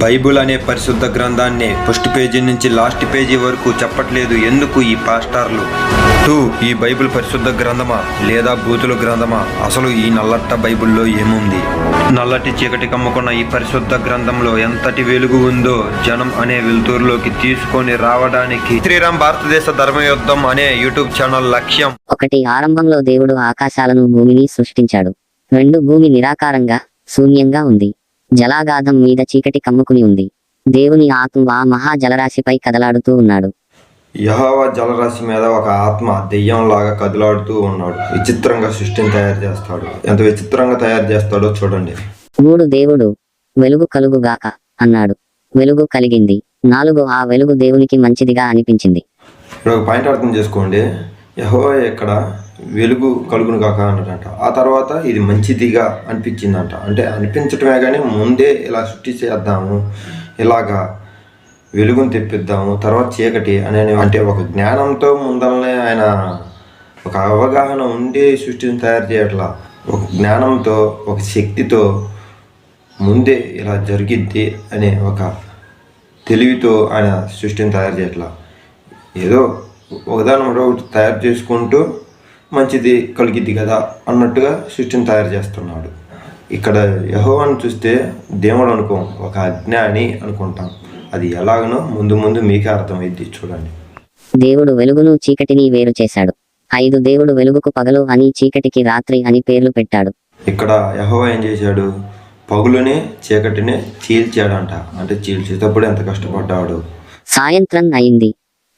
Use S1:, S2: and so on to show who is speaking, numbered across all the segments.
S1: Bible అనే పరిశుద్ధ గ్రంథాన్ని ఫస్ట్ పేజీ నుంచి లాస్ట్ పేజీ వరకు చెప్పట్లేదు ఎందుకు ఈ పాస్టార్లు? ఈ బైబిల్ పరిశుద్ధ గ్రంథమా లేదా బూతుల గ్రంథమా? అసలు ఈ నల్లట్ట బైబిల్లో ఏముంది? నల్లటి చీకటి కమ్ముకున్న ఈ పరిశుద్ధ గ్రంథంలో ఎంతటి వెలుగు ఉందో జనం అనే వెలుతురులోకి తీసుకొని రావడానికి శ్రీరామ్ భారతదేశ ధర్మయుద్ధం అనే యూట్యూబ్ ఛానల్ లక్ష్యం.
S2: 1. ఆరంభంలో దేవుడు ఆకాశాలను భూమిని సృష్టించాడు. 2. భూమి నిరాకారంగా శూన్యంగా ఉంది. జలాగాధం మీద చీకటి కమ్ముకుని ఉంది. దేవుని ఆత్మ ఆ మహా జలరాశిపై కదలాడుతూ ఉన్నాడు.
S1: యెహోవా జలరాశి మీద ఒక ఆత్మ దెయ్యంలాగా కదలాడుతూ ఉన్నాడు. విచిత్రంగా సృష్టిని తయారు చేస్తాడు. ఎంత విచిత్రంగా తయారు చేస్తాడో చూడండి.
S2: 3. దేవుడు వెలుగు కలుగుగాక అన్నాడు. వెలుగు కలిగింది. 4. ఆ వెలుగు దేవునికి మంచిదిగా అనిపించింది.
S1: ఇప్పుడు ఒక పాయింట్ అర్థం చేసుకోండి. యెహోవా ఇక్కడ వెలుగు కలుగును కాక అన్నాడంట. ఆ తర్వాత ఇది మంచిదిగా అనిపించిందంట. అంటే అనిపించటమే కానీ ముందే ఇలా సృష్టి చేద్దాము, ఇలాగా వెలుగును తెప్పిద్దాము, తర్వాత చీకటి అనే అంటే ఒక జ్ఞానంతో ముందరనే ఆయన ఒక అవగాహన ఉండి సృష్టిని తయారు చేయట్లా. ఒక జ్ఞానంతో ఒక శక్తితో ముందే ఇలా జరిగిద్ది అనే ఒక తెలివితో ఆయన సృష్టిని తయారు చేయట్లా. ఏదో ఒకదాని ఒకటి తయారు చేసుకుంటూ మంచిది కలిగిద్ది కదా అన్నట్టుగా సృష్టిని తయారు చేస్తున్నాడు. ఇక్కడ యెహోవాను చూస్తే దేవుడు అనుకోం, ఒక అజ్ఞాని అనుకుంటాం. అది ఎలాగనో ముందు ముందు మీకే అర్థమైద్ది, చూడండి.
S2: దేవుడు వెలుగును చీకటిని వేరు చేశాడు. 5. దేవుడు వెలుగుకు పగలు అని చీకటికి రాత్రి అని పేర్లు పెట్టాడు.
S1: ఇక్కడ యెహోవా ఏం చేశాడు? పగులుని చీకటిని చీల్చాడంట. అంటే చీల్చేటప్పుడు ఎంత కష్టపడ్డాడు.
S2: సాయంత్రం అయింది,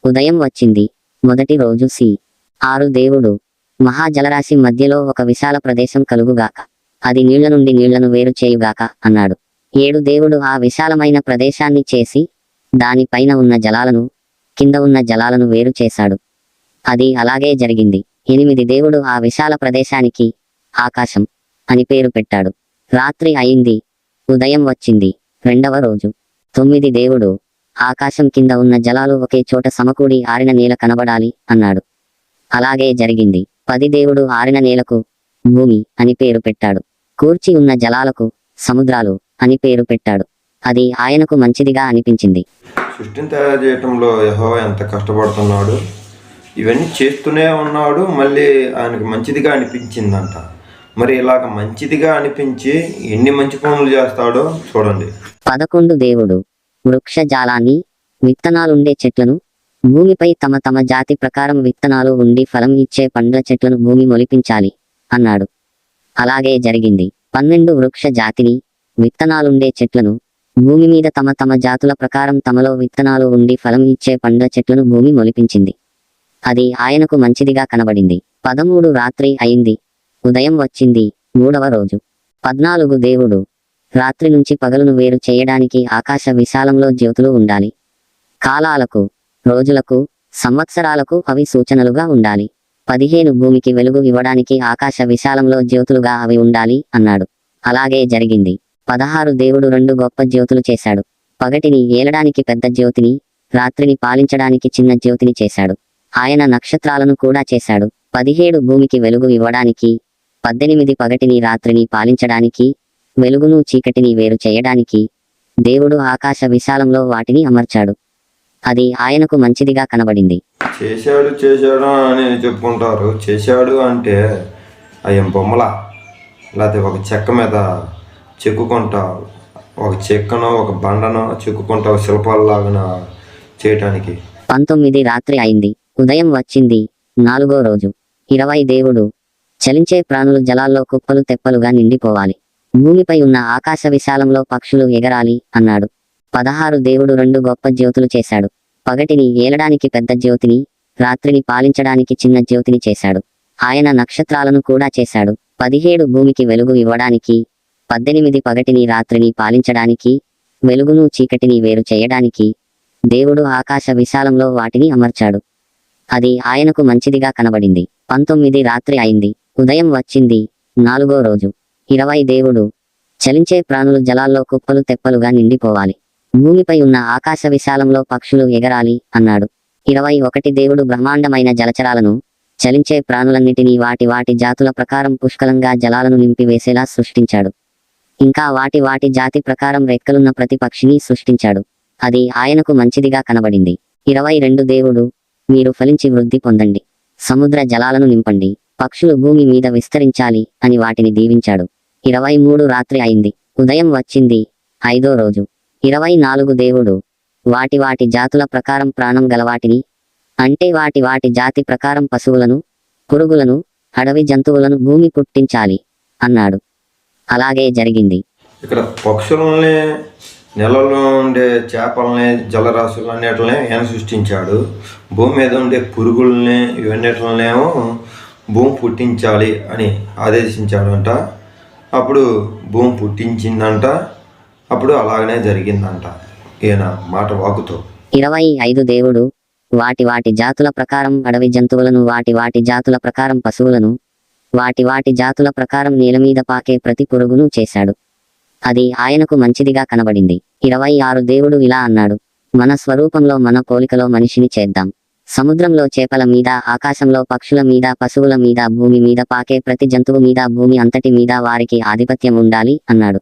S2: ఉదయం వచ్చింది. మొదటి రోజు 6. దేవుడు మహాజలరాశి మధ్యలో ఒక విశాల ప్రదేశం కలుగుగాక, అది నీళ్ల నుండి నీళ్లను వేరు చేయుగాక అన్నాడు. 7. దేవుడు ఆ విశాలమైన ప్రదేశాన్ని చేసి దానిపైన ఉన్న జలాలను కింద ఉన్న జలాలను వేరు చేశాడు. అది అలాగే జరిగింది. 8. దేవుడు ఆ విశాల ప్రదేశానికి ఆకాశం అని పేరు పెట్టాడు. రాత్రి అయింది, ఉదయం వచ్చింది. 2వ రోజు. 9. దేవుడు ఆకాశం కింద ఉన్న జలాలు ఒకే చోట సమకూడి ఆరిన నేల కనబడాలి అన్నాడు. అలాగే జరిగింది. 10. దేవుడు ఆరిన నేలకు భూమి అని పేరు పెట్టాడు. కూర్చి ఉన్న జలాలకు సముద్రాలు అని పేరు పెట్టాడు. అది ఆయనకు మంచిదిగా అనిపించింది.
S1: సృష్టిని తయారు చేయటంలో యెహోవా ఎంత కష్టపడుతున్నాడు. ఇవన్నీ చేస్తూనే ఉన్నాడు. మళ్ళీ ఆయనకు మంచిదిగా అనిపించిందంట. మరి ఇలాగ మంచిదిగా అనిపించి ఎన్ని మంచి పనులు చేస్తాడో చూడండి.
S2: 11. దేవుడు వృక్ష జాలాన్ని, విత్తనాలుండే చెట్లను, భూమిపై తమ తమ జాతి ప్రకారం విత్తనాలు ఉండి ఫలం ఇచ్చే పండ్ల చెట్లను భూమి మొలిపించాలి అన్నాడు. అలాగే జరిగింది. 12. వృక్ష జాతిని, విత్తనాలుండే చెట్లను, భూమి మీద తమ తమ జాతుల ప్రకారం తమలో విత్తనాలు ఉండి ఫలం ఇచ్చే పండ్ల చెట్లను భూమి మొలిపించింది. అది ఆయనకు మంచిదిగా కనబడింది. 13. రాత్రి అయింది, ఉదయం వచ్చింది. 3వ రోజు. 14. దేవుడు రాత్రి నుంచి పగలును వేరు చేయడానికి ఆకాశ విశాలంలో జ్యోతులు ఉండాలి. కాలాలకు, రోజులకు, సంవత్సరాలకు అవి సూచనలుగా ఉండాలి. 15. భూమికి వెలుగు ఇవ్వడానికి ఆకాశ విశాలంలో జ్యోతులుగా అవి ఉండాలి అన్నాడు. అలాగే జరిగింది. 16. దేవుడు 2 గొప్ప జ్యోతులు చేశాడు. పగటిని ఏలడానికి పెద్ద జ్యోతిని, రాత్రిని పాలించడానికి చిన్న జ్యోతిని చేశాడు. ఆయన నక్షత్రాలను కూడా చేశాడు. 17. భూమికి వెలుగు ఇవ్వడానికి. 18. పగటిని రాత్రిని పాలించడానికి, వెలుగును చీకటిని వేరు చేయడానికి దేవుడు ఆకాశ విశాలంలో వాటిని అమర్చాడు. అది ఆయనకు మంచిదిగా కనబడింది.
S1: చేశాడు అని చెప్పుకుంటారు. చేశాడు అంటే అయ్యం బొమ్మలా, లేకపోతే ఒక చెక్క మీద చెక్కుకుంటా, ఒక చెక్కనో ఒక బండనో చెక్కుకుంటా శిల్పాలలాగా చేయటానికి.
S2: 19. రాత్రి అయింది, ఉదయం వచ్చింది. 4వ రోజు. 20. దేవుడు చలించే ప్రాణులు జలాల్లో కుప్పలు తెప్పలుగా నిండిపోవాలి. భూమిపై ఉన్న ఆకాశ విశాలంలో పక్షులు ఎగరాలి అన్నాడు. 16. దేవుడు 2 గొప్ప జ్యోతులు చేశాడు. పగటిని ఏలడానికి పెద్ద జ్యోతిని, రాత్రిని పాలించడానికి చిన్న జ్యోతిని చేశాడు. ఆయన నక్షత్రాలను కూడా చేశాడు. 17. భూమికి వెలుగు ఇవ్వడానికి. 18. పగటిని రాత్రిని పాలించడానికి, వెలుగును చీకటిని వేరు చేయడానికి దేవుడు ఆకాశ విశాలంలో వాటిని అమర్చాడు. అది ఆయనకు మంచిదిగా కనబడింది. 19. రాత్రి అయింది, ఉదయం వచ్చింది. 4వ రోజు. 20. దేవుడు చలించే ప్రాణులు జలాల్లో కుప్పలు తెప్పలుగా నిండిపోవాలి. భూమిపై ఉన్న ఆకాశ విశాలంలో పక్షులు ఎగరాలి అన్నాడు. 21. దేవుడు బ్రహ్మాండమైన జలచరాలను, చలించే ప్రాణులన్నిటినీ వాటి వాటి జాతుల ప్రకారం పుష్కలంగా జలాలను నింపివేసేలా సృష్టించాడు. ఇంకా వాటి వాటి జాతి ప్రకారం రెక్కలున్న ప్రతి పక్షిని సృష్టించాడు. అది ఆయనకు మంచిదిగా కనబడింది. 22 దేవుడు, మీరు ఫలించి వృద్ధి పొందండి, సముద్ర జలాలను నింపండి, పక్షులు భూమి మీద విస్తరించాలి అని వాటిని దీవించాడు. 23 రాత్రి అయింది, ఉదయం వచ్చింది, 5వ రోజు. 24 దేవుడు, వాటి వాటి జాతుల ప్రకారం ప్రాణం గలవాటిని, అంటే వాటి వాటి జాతి ప్రకారం పశువులను, పురుగులను, అడవి జంతువులను భూమి పుట్టించాలి అన్నాడు. అలాగే జరిగింది.
S1: ఇక్కడ పక్షులని, నెలలో ఉండే చేపలని, జలరాశులు అన్నిటిని ఆయన సృష్టించాడు. భూమి మీద ఉండే పురుగుల్ని ఇవన్నిటినేమో భూమి పుట్టించాలి అని ఆదేశించాడంట. అప్పుడు భూమి పుట్టించిందంట. అప్పుడు అలాగనే జరిగిందంట ఈయన మాట వాకుతో.
S2: 25 దేవుడు, వాటి వాటి జాతుల ప్రకారం అడవి జంతువులను, వాటి వాటి జాతుల ప్రకారం పశువులను, వాటి వాటి జాతుల ప్రకారం నేల మీద పాకే ప్రతి పురుగును చేశాడు. అది ఆయనకు మంచిదిగా కనబడింది. 26 దేవుడు ఇలా అన్నాడు, మన స్వరూపంలో మన పోలికలో మనిషిని చేద్దాం. సముద్రంలో చేపల మీద, ఆకాశంలో పక్షుల మీద, పశువుల మీద, భూమి మీద పాకే ప్రతి జంతువు మీద, భూమి అంతటి మీద వారికి ఆధిపత్యం ఉండాలి అన్నాడు.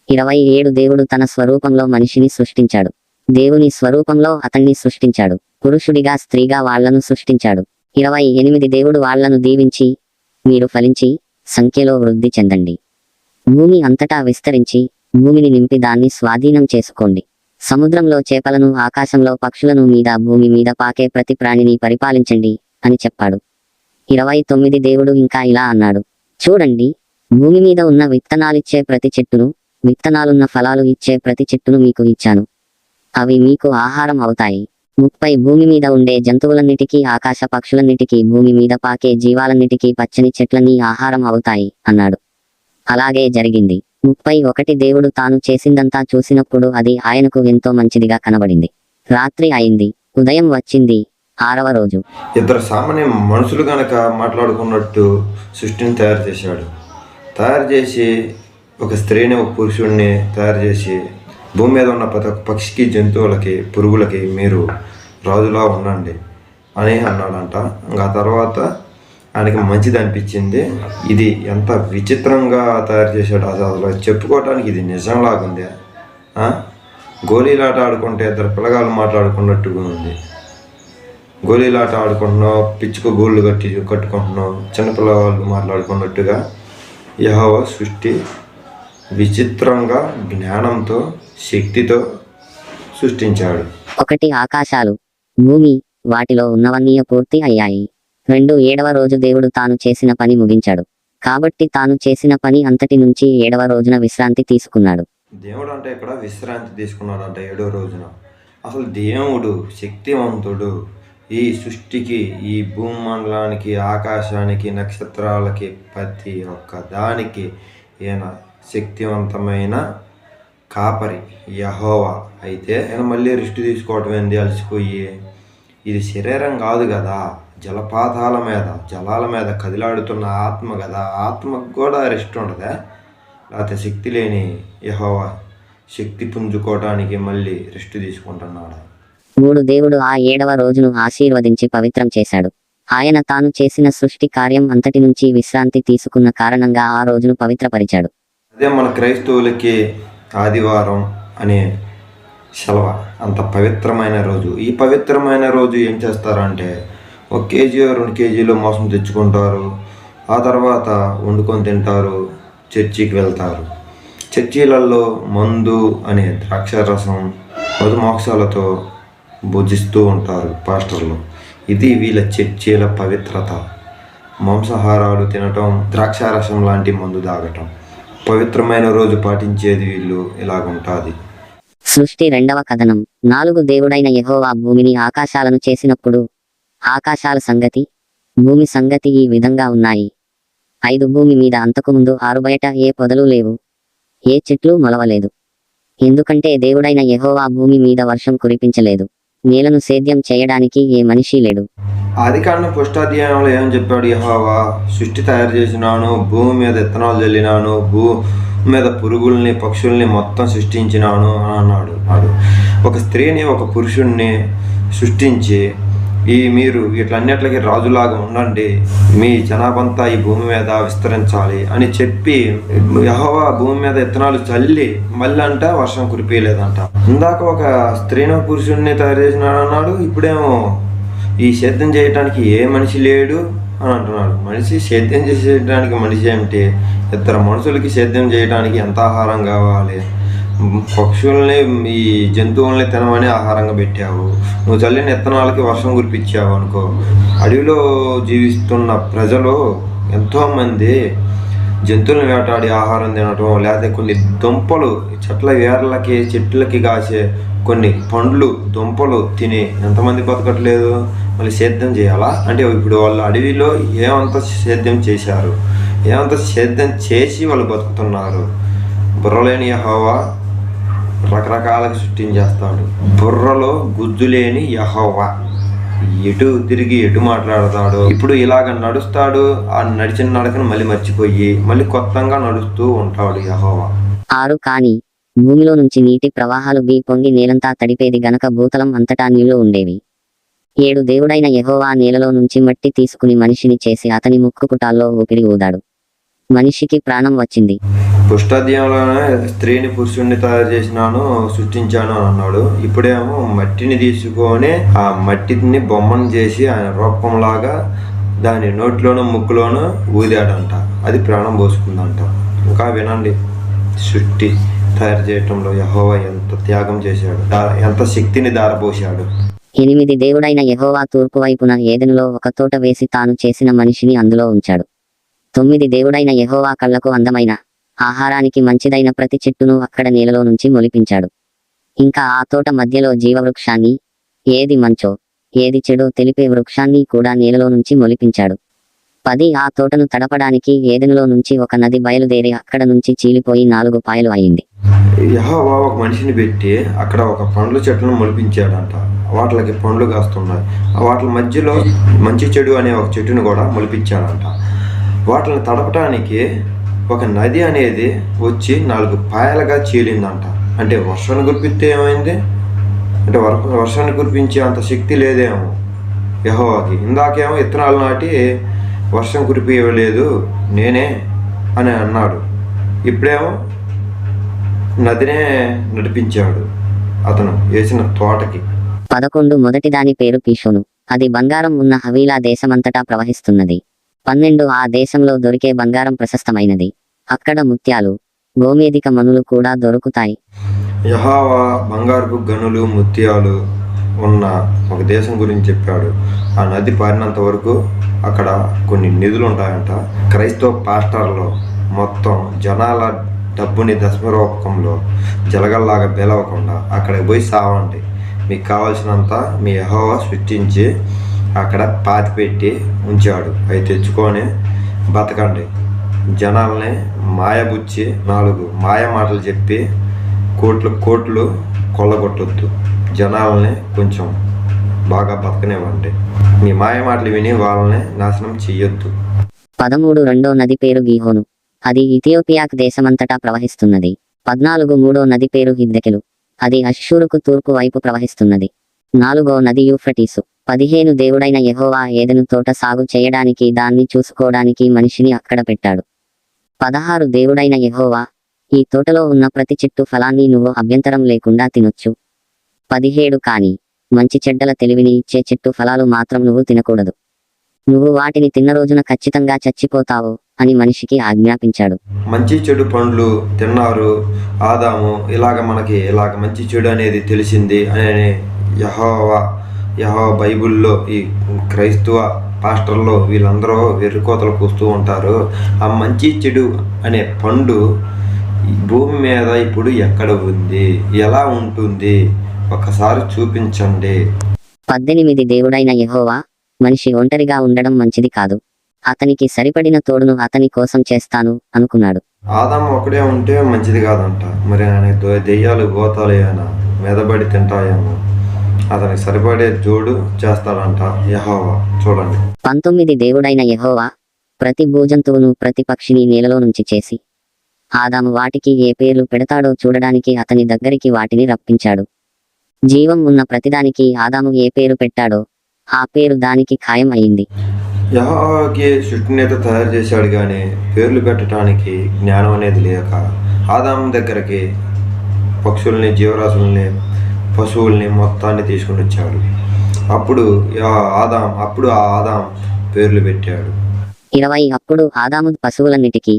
S2: 27 దేవుడు తన స్వరూపంలో మనిషిని సృష్టించాడు. దేవుని స్వరూపంలో అతన్ని సృష్టించాడు. పురుషుడిగా స్త్రీగా వాళ్లను సృష్టించాడు. 28 దేవుడు వాళ్లను దీవించి, మీరు ఫలించి సంఖ్యలో వృద్ధి చెందండి, భూమి అంతటా విస్తరించి భూమిని నింపి దాన్ని స్వాధీనం చేసుకోండి, సముద్రంలో చేపలను, ఆకాశంలో పక్షులను మీద, భూమి మీద పాకే ప్రతి ప్రాణిని పరిపాలించండి అని చెప్పాడు. 29 దేవుడు ఇంకా ఇలా అన్నాడు, చూడండి, భూమి మీద ఉన్న విత్తనాలిచ్చే ప్రతి చెట్టును, విత్తనాలున్న ఫలాలు ఇచ్చే ప్రతి చెట్టును మీకు ఇచ్చాను, అవి మీకు ఆహారం అవుతాయి. 30 భూమి మీద ఉండే జంతువులన్నిటికీ, ఆకాశ పక్షులన్నిటికీ, భూమి మీద పాకే జీవాలన్నిటికీ, పచ్చని చెట్లన్నీ ఆహారం అవుతాయి అన్నాడు. అలాగే జరిగింది. 31 దేవుడు తాను చేసిందంతా చూసినప్పుడు అది ఆయనకు ఎంతో మంచిదిగా కనబడింది. రాత్రి అయింది, ఉదయం వచ్చింది, 6వ రోజు.
S1: ఇద్దరు సామాన్య మనుషులు గనక మాట్లాడుకున్నట్టు సృష్టిని తయారు చేశాడు. తయారు చేసి ఒక స్త్రీని, ఒక పురుషుడిని తయారు చేసి భూమి మీద ఉన్న ప్రతి ఒక్క పక్షికి, జంతువులకి, పురుగులకి మీరు రాజులా ఉండండి అని అన్నాడంట. ఇంకా తర్వాత ఆయనకి మంచిది అనిపించింది. ఇది ఎంత విచిత్రంగా తయారు చేశాడు, అసలు చెప్పుకోవటానికి ఇది నిజంలాగుంది. గోళీలాట ఆడుకుంటే ఇద్దరు పిల్లగాళ్ళు మాట్లాడుకున్నట్టుగా ఉంది. గోళీలాట ఆడుకుంటున్నావు, పిచ్చుకు గోళ్ళు కట్టుకుంటున్నావు, చిన్నపిల్లవాళ్ళు మాట్లాడుకున్నట్టుగా యెహోవా సృష్టి విచిత్రంగా జ్ఞానంతో, శక్తితో సృష్టించాడు.
S2: 1 ఆకాశాలు, భూమి, వాటిలో ఉన్నవన్నీ పూర్తి అయ్యాయి. 2 7వ రోజు దేవుడు తాను చేసిన పని ముగించాడు. కాబట్టి తాను చేసిన పని అంతటి నుంచి 7వ రోజున విశ్రాంతి తీసుకున్నాడు.
S1: దేవుడు అంటే ఇక్కడ విశ్రాంతి తీసుకున్నాడంట 7వ రోజున. అసలు దేవుడు శక్తివంతుడు. ఈ సృష్టికి, ఈ భూమండలానికి, ఆకాశానికి, నక్షత్రాలకి, ప్రతి ఒక్క దానికి ఈయన శక్తివంతమైన కాపరి యెహోవా. అయితే ఆయన మళ్ళీ రెస్ట్ తీసుకోవటం ఏంది, అలసిపోయి. ఇది శరీరం కాదు కదా, జలపాతాల మీద, జలాల మీద కదిలాడుతున్న ఆత్మ కదా, ఆత్మకు కూడా రెస్ట్ ఉండదా? లేకపోతే శక్తి లేని యెహోవా శక్తి పుంజుకోవడానికి మళ్ళీ రెస్ట్ తీసుకుంటున్నాడు.
S2: 3 దేవుడు ఆ 7వ రోజును ఆశీర్వదించి పవిత్రం చేశాడు. ఆయన తాను చేసిన సృష్టి కార్యం అంతటి నుంచి విశ్రాంతి తీసుకున్న కారణంగా ఆ రోజును పవిత్రపరిచాడు.
S1: అదే మన క్రైస్తవులకి ఆదివారం అనే సెలవు, అంత పవిత్రమైన రోజు. ఈ పవిత్రమైన రోజు ఏం చేస్తారంటే 1 కేజీ 2 కేజీలు మాంసం తెచ్చుకుంటారు. ఆ తర్వాత వండుకొని తింటారు, చర్చికి వెళ్తారు. చర్చీలలో మందు అనే ద్రాక్షారసం, మధుమాంసాలతో భుజిస్తూ ఉంటారు పాస్టర్లు. ఇది వీళ్ళ చర్చీల పవిత్రత. మాంసాహారాలు తినటం, ద్రాక్షారసం లాంటి మందు తాగటం. పవిత్రమైన రోజు పాటించేది వీళ్ళు ఇలాగుంటుంది.
S2: సృష్టి 2వ కథనం. 4 దేవుడైన యెహోవా భూమిని, ఆకాశాలను చేసినప్పుడు ఆకాశాల సంగతి, భూమి సంగతి ఈ విధంగా ఉన్నాయి. 5 భూమి మీద అంతకుముందు ఆరుబయట ఏ పొదలు లేవు, ఏ చెట్లు మొలవలేదు. ఎందుకంటే దేవుడైన యెహోవా భూమి మీద వర్షం కురిపించలేదు, నేలను సేద్యం చేయడానికి ఏ మనిషి లేడు.
S1: ఆదికాండం 1వ అధ్యాయంలో ఏమని చెప్పాడు యెహోవా? సృష్టి తయారు చేసినాను, భూమి మీద విత్తనాలు చల్లినాను, భూమి మీద పురుగుల్ని, పక్షుల్ని మొత్తం సృష్టించినాను అని అన్నాడు. ఒక స్త్రీని, ఒక పురుషుణ్ణి సృష్టించి మీరు వీటన్నిటికీ రాజులాగా ఉండండి, మీ జనాభంతా ఈ భూమి మీద విస్తరించాలి అని చెప్పి యెహోవా భూమి మీద విత్తనాలు చల్లి మళ్ళీ అంట వర్షం కురిపించలేదంట. ఇందాక ఒక స్త్రీని పురుషుడిని తయారు చేసినాడు అన్నాడు, ఇప్పుడేమో ఈ సేద్యం చేయడానికి ఏ మనిషి లేడు అని అంటున్నాడు. మనిషి సేద్యం చేసేయడానికి మనిషి ఏమిటి? ఇద్దరు మనుషులకి సేద్యం చేయడానికి ఎంత ఆహారం కావాలి? పక్షుల్ని ఈ జంతువుల్ని తినమని ఆహారంగా పెట్టావు. నువ్వు చల్లిన విత్తనాలకి వర్షం కురిపించావు అనుకో. అడవిలో జీవిస్తున్న ప్రజలు ఎంతోమంది జంతువులను వేటాడి ఆహారం తినటం, లేకపోతే కొన్ని దుంపలు చెట్ల వేర్లకి చెట్లకి కాసే కొన్ని పండ్లు దుంపలు తిని ఎంతమంది బతకట్లేదు? మళ్ళీ సేద్యం చేయాలా అంటే? ఇప్పుడు వాళ్ళు అడవిలో ఏమంత సేద్యం చేశారు, ఏమంత సేద్యం చేసి వాళ్ళు బతుకుతున్నారు. బుర్రలేని యెహోవా రకరకాలుగా సృష్టించేస్తాడు. బుర్రలో గుజ్జు లేని యెహోవా ఎటు తిరిగి ఎటు మాట్లాడతాడు. ఇప్పుడు ఇలాగ నడుస్తాడు, ఆ నడిచిన నడకను మళ్ళీ మర్చిపోయి మళ్ళీ కొత్తగా నడుస్తూ ఉంటాడు యెహోవా.
S2: 6 కాని భూమిలో నుంచి నీటి ప్రవాహాలు పొంగి నేలంతా తడిపేది గనక భూతలం అంతటా నీళ్లు ఉండేవి. 7 దేవుడైన యెహోవా నేలలో నుంచి మట్టి తీసుకుని మనిషిని చేసి అతని ముక్కుపుటాల్లో ఊపిరి ఊదాడు. మనిషికి ప్రాణం వచ్చింది.
S1: పుష్టాధ్యాయంలోనే స్త్రీని పురుషుణ్ణి తయారు చేసినాను, సృష్టించాను అని అన్నాడు. ఇప్పుడేమో మట్టిని తీసుకొని ఆ మట్టిని బొమ్మను చేసి ఆయన రూపంలాగా దాని నోట్లోనూ ముక్కులోనూ ఊదాడంట. అది ప్రాణం పోసుకుందంట. ఇంకా వినండి, సృష్టి తయారు చేయటంలో యెహోవా ఎంత త్యాగం చేశాడు, ఎంత శక్తిని దారపోశాడు.
S2: 8 దేవుడైన యెహోవా తూర్పు వైపున ఏదెనులో ఒక తోట వేసి తాను చేసిన మనిషిని అందులో ఉంచాడు. 9 దేవుడైన యెహోవా కళ్ళకు అందమైన ఆహారానికి మంచిదైన ప్రతి చెట్టును అక్కడ నేలలో నుంచి మొలిపించాడు. ఇంకా ఆ తోట మధ్యలో జీవవృక్షాన్ని, ఏది మంచో ఏది చెడో తెలిపే వృక్షాన్ని కూడా నేలలో నుంచి మొలిపించాడు. 10 ఆ తోటను తడపడానికి ఏదెనులో నుంచి ఒక నది బయలుదేరి అక్కడ నుంచి చీలిపోయి 4 పాయలు అయింది.
S1: యెహోవా ఒక మనిషిని పెట్టి అక్కడ ఒక పండ్ల చెట్లను మొలిపించాడంట. వాటికి పండ్లు కాస్తున్నాయి. వాటి మధ్యలో మంచి చెడు అనే ఒక చెట్టును కూడా మొలిపించాడంట. వాటిని తడపడానికి ఒక నది అనేది వచ్చి 4 పాయలుగా చీలిందంట. అంటే వర్షాన్ని కురిపిస్తే ఏమైంది అంటే వర్షాన్ని కురిపించే అంత శక్తి లేదేమో యెహోవాకి. ఇందాకేమో విత్తనాలు నాటి వర్షం కురిపియలేదు నేనే అని అన్నాడు. ఇప్పుడేమో నదినే నడిపించాడు అతను వేసిన తోటకి.
S2: 11 మొదటిదాని పేరు పీషోను. అది బంగారం ఉన్న హవీలా దేశమంతటా ప్రవహిస్తున్నది. 12 ఆ దేశంలో దొరికే బంగారం ప్రశస్తమైనది. అక్కడ ముత్యాలు, గోమేధిక మణులు కూడా దొరుకుతాయి.
S1: యెహోవా బంగారపు గనులు ముత్యాలు ఉన్న ఒక దేశం గురించి చెప్పాడు. ఆ నది పారినంత వరకు అక్కడ కొన్ని నిధులు ఉంటాయంట. క్రైస్తవ పాస్టర్లో మొత్తం జనాల డబ్బుని దశమరూపకంలో జలగల్లాగా బెలవకుండా అక్కడికి పోయి సావండి. మీకు కావాల్సినంత మీ యెహోవా సృష్టించి అక్కడ పాతిపెట్టి ఉంచాడు. అవి తెచ్చుకొని బతకండి. జనాల్ని మాయబుచ్చి 4 మాయ మాటలు చెప్పి కోట్లు కొల్లగొట్టొద్దు. జనాలని కొంచెం బాగా బతకనివ్వండి. మీ మాయ మాటలు విని వాళ్ళని నాశనం చెయ్యొద్దు.
S2: 13 రెండో నది పేరు గీహోను. అది ఇథియోపియాకు దేశమంతటా ప్రవహిస్తున్నది. 14 మూడో నది పేరు హిద్దెకెలు. అది అష్షూరుకు తూర్పు వైపు ప్రవహిస్తున్నది. 4వ నది యూఫ్రటీసు. 15 దేవుడైన యెహోవా ఏదెను తోట సాగు చేయడానికి దాన్ని చూసుకోవడానికి మనిషిని అక్కడ పెట్టాడు. 16 దేవుడైన యెహోవా, ఈ తోటలో ఉన్న ప్రతి చెట్టు ఫలాన్ని నువ్వు అభ్యంతరం లేకుండా తినొచ్చు. 17 కానీ మంచి చెడ్డల తెలివిని ఇచ్చే చెట్టు ఫలాలు మాత్రం నువ్వు తినకూడదు. నువ్వు వాటిని తిన్న రోజున ఖచ్చితంగా చచ్చిపోతావు అని మనిషికి ఆజ్ఞాపించాడు.
S1: మంచి చెడు పండ్లు తిన్నారు ఆదాము. మనకి మంచి చెడు అనేది తెలిసింది అని యెహోవా బైబిల్లో ఈ క్రైస్తవ పాస్టర్లు వీళ్ళందరూ వెర్రికోతలు కూస్తూ ఉంటారు. ఆ మంచి చెడు అనే పండు భూమి మీద ఇప్పుడు ఎక్కడ ఉంది, ఎలా ఉంటుంది, ఒకసారి చూపించండి.
S2: 18 దేవుడైన యెహోవా, మనిషి ఒంటరిగా ఉండడం మంచిది కాదు. అతనికి సరిపడిన తోడును అతని కోసం చేస్తాను అనుకున్నాడు.
S1: ఆదాము ఒకడే ఉంటే మంచిది కాదంట. మరి ఆయన దెయ్యాలు భూతాలు ఏమైనా మెదబడి తింటాయేమో. అతనికి సరిపడే జోడు చేస్తాడంట యెహోవా. చూడండి.
S2: 19 దేవుడైన యెహోవా, ప్రతి భూజంతువును ప్రతి పక్షిని నేలలో నుంచి చేసి ఆదాము వాటికి ఏ పేర్లు పెడతాడో చూడడానికి అతని దగ్గరికి వాటిని రప్పించాడు. జీవం ఉన్న ప్రతిదానికి ఆదాము ఏ పేరు పెట్టాడో ఆ పేరు దానికి ఖాయం అయింది.
S1: యెహోవాకి సృష్టినేత తయారు చేశాడు కానీ పేర్లు పెట్టడానికి జ్ఞానం అనేది లేక ఆదాం దగ్గరికి పక్షుల్ని, జీవరాశుల్ని, పశువుల్ని మొత్తాన్ని తీసుకుని వచ్చాడు. అప్పుడు ఆ ఆదాం పేర్లు పెట్టాడు.
S2: 20 అప్పుడు ఆదాము పశువులన్నిటికీ,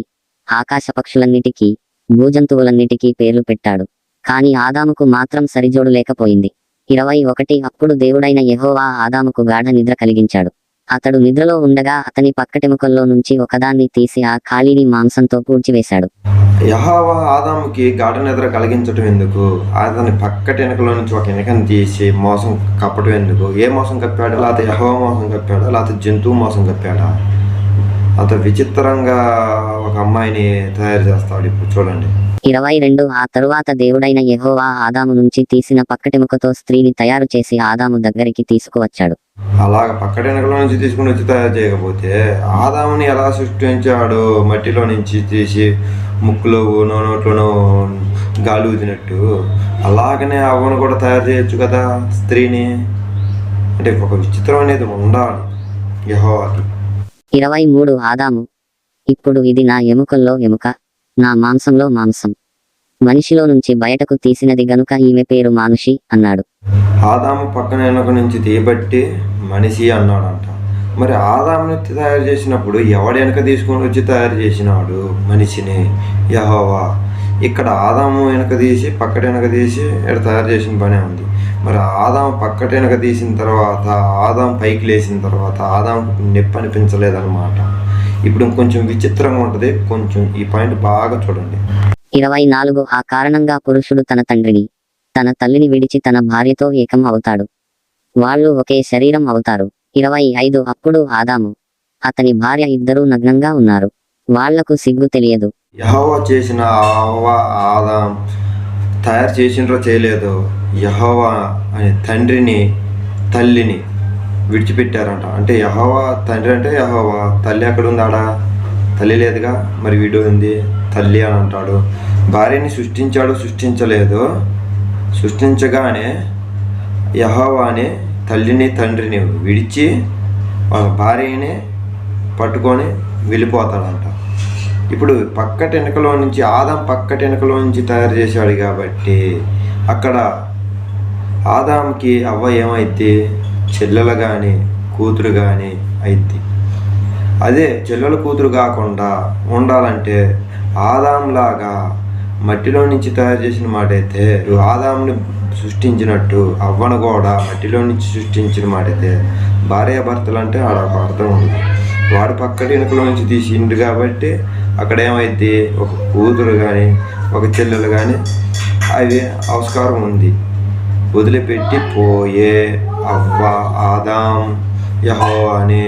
S2: ఆకాశ పక్షులన్నిటికీ, భూజంతువులన్నిటికీ పేర్లు పెట్టాడు. కాని ఆదాముకు మాత్రం సరిజోడు లేకపోయింది. 21 అప్పుడు దేవుడైన యెహోవా ఆదాముకు గాఢ నిద్ర కలిగించాడు. అతడు నిద్రలో ఉండగా అతని పక్కటెముకల్లో నుంచి ఒకదాన్ని తీసి ఆ ఖాళీని మాంసంతో పూడ్చివేశాడు.
S1: యెహోవా ఆదాముకి గాఢ నిద్ర కలిగించటం ఎందుకు? అతని పక్కటి ఎనకలో నుంచి ఒక ఎనకని తీసి మోసం కప్పటం ఎందుకు? ఏ మోసం కప్పాడు? లేకపోతే యెహోవా మోసం కప్పాడా? లేకపోతే జంతువు మోసం కప్పాడా? అంత విచిత్రంగా ఒక అమ్మాయిని తయారు చేస్తాడు. ఇప్పుడు చూడండి.
S2: 22 ఆ తరువాత దేవుడైన యెహోవా ఆదాము నుంచి తీసిన పక్కటెముకతో స్త్రీని తయారు చేసి ఆదాము దగ్గరికి తీసుకువచ్చాడు.
S1: అలాగ పక్కటి వెనకలో నుంచి తీసుకుని వచ్చి తయారు చేయకపోతే ఆదాముని ఎలా సృష్టించాడు? మట్టిలో నుంచి తీసి ముక్కులో నోట్లోనో గాలి ఊదినట్టు అలాగనే అవ్వను కూడా తయారు చేయొచ్చు కదా స్త్రీని. అంటే ఒక విచిత్రం అనేది ఉండాలి యెహోవాకి.
S2: 23 ఆదాము, ఇప్పుడు ఇది నా ఎముకల్లో ఎముక, నా మాంసంలో మాంసం. మనిషిలో నుంచి బయటకు తీసినది గనుక ఈమె పేరు మానుషి అన్నాడు.
S1: ఆదాము పక్కన వెనక నుంచి తీయబట్టి మనిషి అన్నాడంట. మరి ఆదాముని తయారు చేసినప్పుడు ఎవడు వెనక తీసుకొని వచ్చి తయారు చేసినాడు మనిషిని? యెహోవా. ఇక్కడ ఆదాము వెనక తీసి పక్కటి వెనక తీసి ఇక్కడ తయారు చేసిన పనే ఉంది. మరి ఆదాము పక్కటి వెనక తీసిన తర్వాత, ఆదాం పైకి లేచిన తర్వాత ఆదాముకు నొప్పి అనిపించలేదన్నమాట. ఇప్పుడు కొంచెం విచిత్రంగా ఉంటుంది. కొంచెం ఈ పాయింట్ బాగా చూడండి.
S2: 24 ఆ కారణంగా పురుషుడు తన తండ్రిని, తన తల్లిని విడిచి తన భార్యతో ఏకం అవుతాడు, వాళ్ళు ఒకే శరీరం అవుతారు. 25 అప్పుడు ఆదాము, అతని భార్య ఇద్దరూ నగ్నంగా ఉన్నారు, వాళ్లకు సిగ్గు తెలియదు.
S1: యెహోవా చేసిన ఆదాం తయారు చేసినరో చేయలేదో యెహోవా అనే తండ్రిని, తల్లిని విడిచిపెట్టారంట. అంటే యెహోవా తండ్రి అంటే యెహోవా, తల్లి ఎక్కడ ఉంది? ఆడ తల్లి లేదుగా. మరి వీడు ఉంది తల్లి అని అంటాడు. భార్యని సృష్టించాడు, సృష్టించలేదు. సృష్టించగానే యెహోవాని తల్లిని, తండ్రిని విడిచి వాళ్ళ భార్యని పట్టుకొని వెళ్ళిపోతాడంట. ఇప్పుడు పక్కటి వెనకలో నుంచి ఆదాం పక్కటి వెనకలో నుంచి తయారు చేశాడు కాబట్టి అక్కడ ఆదాంకి అవ్వ ఏమైద్ది? చెల్లెలు కానీ కూతురు కానీ అయిద్ది. అదే చెల్లెలు కూతురు కాకుండా ఉండాలంటే ఆదాంలాగా మట్టిలో నుంచి తయారు చేసిన మాట అయితే, ఆదాంని సృష్టించినట్టు అవ్వను కూడా మట్టిలో నుంచి సృష్టించిన మాట అయితే భార్యాభర్తలు అంటే ఆడ ఒక అర్థం ఉంది. వాడు పక్కటి వెనుకలో నుంచి తీసిండు కాబట్టి అక్కడ ఏమైద్ది? ఒక కూతురు కానీ ఒక చెల్లెలు కానీ అవి ఆస్కారం ఉంది. వదిలిపెట్టి పోయే అవ్వ ఆదాం, యెహోవాని,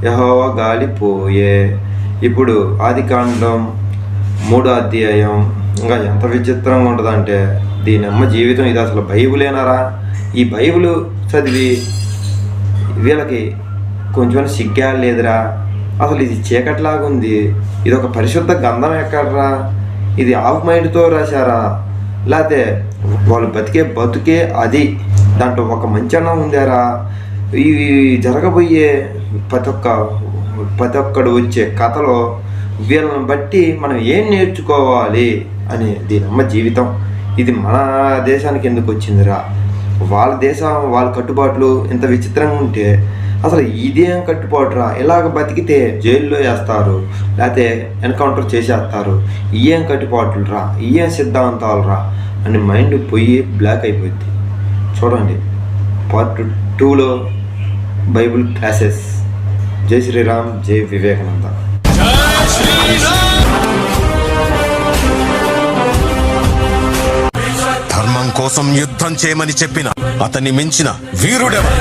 S1: యెహోవా గాలి పోయే. ఇప్పుడు ఆదికాండం 3వ అధ్యాయం ఇంకా ఎంత విచిత్రంగా ఉంటుందంటే, దీని అమ్మ జీవితం ఇది అసలు బైబిలేనారా? ఈ బైబిల్ చదివి వీళ్ళకి కొంచెం సిగ్గా లేదురా? అసలు ఇది చీకట్లాగుంది, ఇది ఒక పరిశుద్ధ గంధం ఎక్కడరా? ఇది ఆఫ్ మైండ్తో రాశారా? లేకపోతే వాళ్ళు బతుకే అది, దాంట్లో ఒక మంచన్నం ఉందారా? ఇవి జరగబోయే ప్రతి ఒక్కడు వచ్చే కథలో వీళ్ళని బట్టి మనం ఏం నేర్చుకోవాలి అని దీనమ్మ జీవితం. ఇది మన దేశానికి ఎందుకు వచ్చిందిరా? వాళ్ళ దేశం వాళ్ళ కట్టుబాట్లు ఇంత విచిత్రంగా ఉంటే అసలు ఇదేం కట్టుబాటురా? ఇలాగ బతికితే జైల్లో వేస్తారు, లేకపోతే ఎన్కౌంటర్ చేసేస్తారు. ఇయేం కట్టుబాట్లు రా, ఇయేం సిద్ధాంతాలు రా అని మైండ్ పోయి బ్లాక్ అయిపోద్ది. చూడండి పార్ట్ 2లో బైబిల్ క్లాసెస్. జై శ్రీరామ్, జై వివేకానంద.
S3: ధర్మం కోసం యుద్ధం చేయమని చెప్పిన అతన్ని మించిన వీరుడెవరు?